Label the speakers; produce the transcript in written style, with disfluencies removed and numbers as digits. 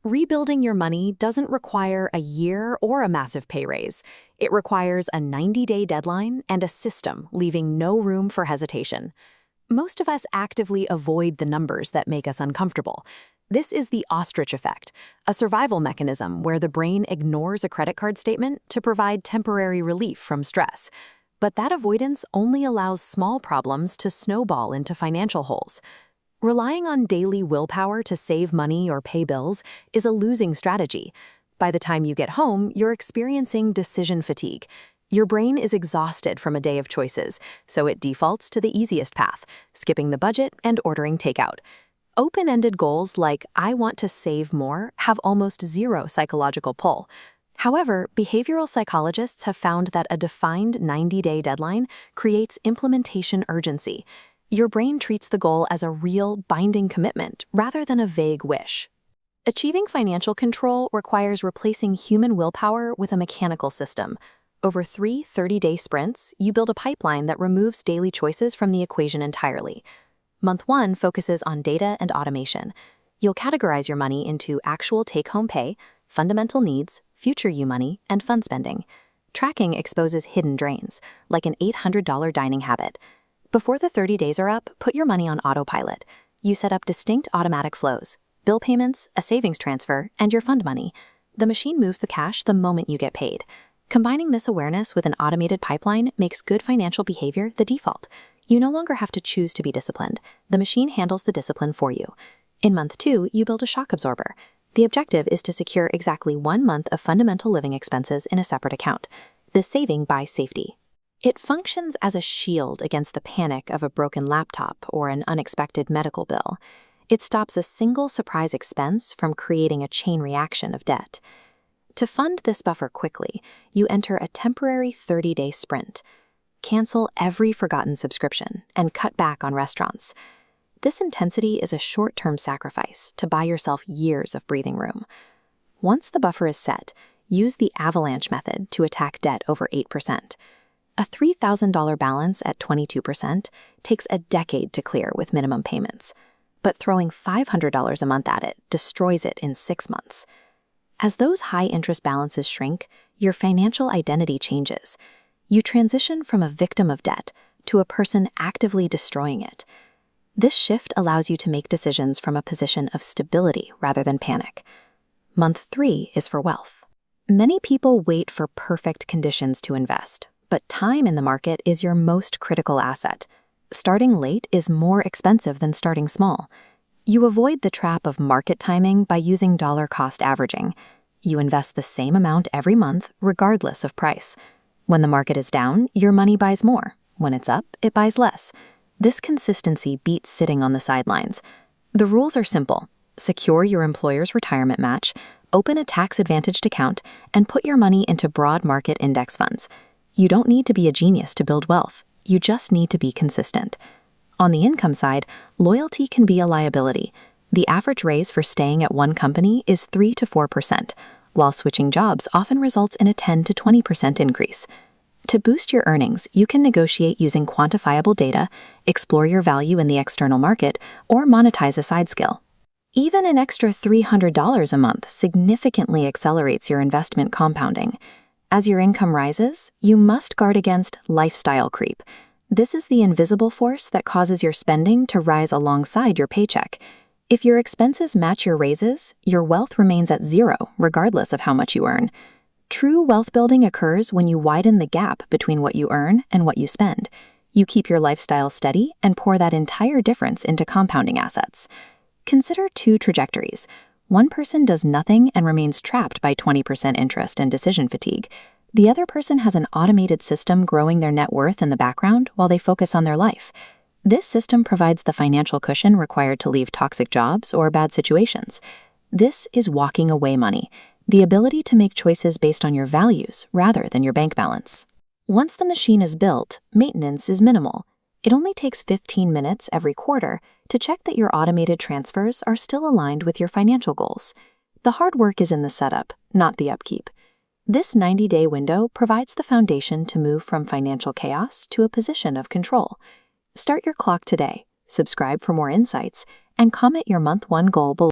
Speaker 1: Rebuilding your money doesn't require a year or a massive pay raise. It requires a 90-day deadline and a system leaving no room for hesitation. Most of us actively avoid the numbers that make us uncomfortable. This is the ostrich effect, a survival mechanism where the brain ignores a credit card statement to provide temporary relief from stress. But that avoidance only allows small problems to snowball into financial holes. Relying on daily willpower to save money or pay bills is a losing strategy. By the time you get home, you're experiencing decision fatigue. Your brain is exhausted from a day of choices, so it defaults to the easiest path, skipping the budget and ordering takeout. Open-ended goals like "I want to save more" have almost zero psychological pull. However, behavioral psychologists have found that a defined 90-day deadline creates implementation urgency. Your brain treats the goal as a real, binding commitment rather than a vague wish. Achieving financial control requires replacing human willpower with a mechanical system. Over 3 30-day sprints, you build a pipeline that removes daily choices from the equation entirely. Month 1 focuses on data and automation. You'll categorize your money into actual take-home pay, fundamental needs, future you money, and fun spending. Tracking exposes hidden drains, like an $800 dining habit. Before the 30 days are up, put your money on autopilot. You set up distinct automatic flows, bill payments, a savings transfer, and your fund money. The machine moves the cash the moment you get paid. Combining this awareness with an automated pipeline makes good financial behavior the default. You no longer have to choose to be disciplined. The machine handles the discipline for you. In month 2, you build a shock absorber. The objective is to secure exactly 1 month of fundamental living expenses in a separate account. This saving buys safety. It functions as a shield against the panic of a broken laptop or an unexpected medical bill. It stops a single surprise expense from creating a chain reaction of debt. To fund this buffer quickly, you enter a temporary 30-day sprint. Cancel every forgotten subscription and cut back on restaurants. This intensity is a short-term sacrifice to buy yourself years of breathing room. Once the buffer is set, use the avalanche method to attack debt over 8%. A $3,000 balance at 22% takes a decade to clear with minimum payments, but throwing $500 a month at it destroys it in 6 months. As those high-interest balances shrink, your financial identity changes. You transition from a victim of debt to a person actively destroying it. This shift allows you to make decisions from a position of stability rather than panic. Month 3 is for wealth. Many people wait for perfect conditions to invest, but time in the market is your most critical asset. Starting late is more expensive than starting small. You avoid the trap of market timing by using dollar-cost averaging. You invest the same amount every month, regardless of price. When the market is down, your money buys more. When it's up, it buys less. This consistency beats sitting on the sidelines. The rules are simple. Secure your employer's retirement match, open a tax-advantaged account, and put your money into broad market index funds. You don't need to be a genius to build wealth. You just need to be consistent. On the income side, loyalty can be a liability. The average raise for staying at one company is 3 to 4%, while switching jobs often results in a 10 to 20% increase. To boost your earnings, you can negotiate using quantifiable data, explore your value in the external market, or monetize a side skill. Even an extra $300 a month significantly accelerates your investment compounding. As your income rises, you must guard against lifestyle creep. This is the invisible force that causes your spending to rise alongside your paycheck. If your expenses match your raises, your wealth remains at zero, regardless of how much you earn. True wealth building occurs when you widen the gap between what you earn and what you spend. You keep your lifestyle steady and pour that entire difference into compounding assets. Consider 2 trajectories. One person does nothing and remains trapped by 20% interest and decision fatigue. The other person has an automated system growing their net worth in the background while they focus on their life. This system provides the financial cushion required to leave toxic jobs or bad situations. This is walking away money, the ability to make choices based on your values rather than your bank balance. Once the machine is built, maintenance is minimal. It only takes 15 minutes every quarter to check that your automated transfers are still aligned with your financial goals. The hard work is in the setup, not the upkeep. This 90-day window provides the foundation to move from financial chaos to a position of control. Start your clock today, subscribe for more insights, and comment your month 1 goal below.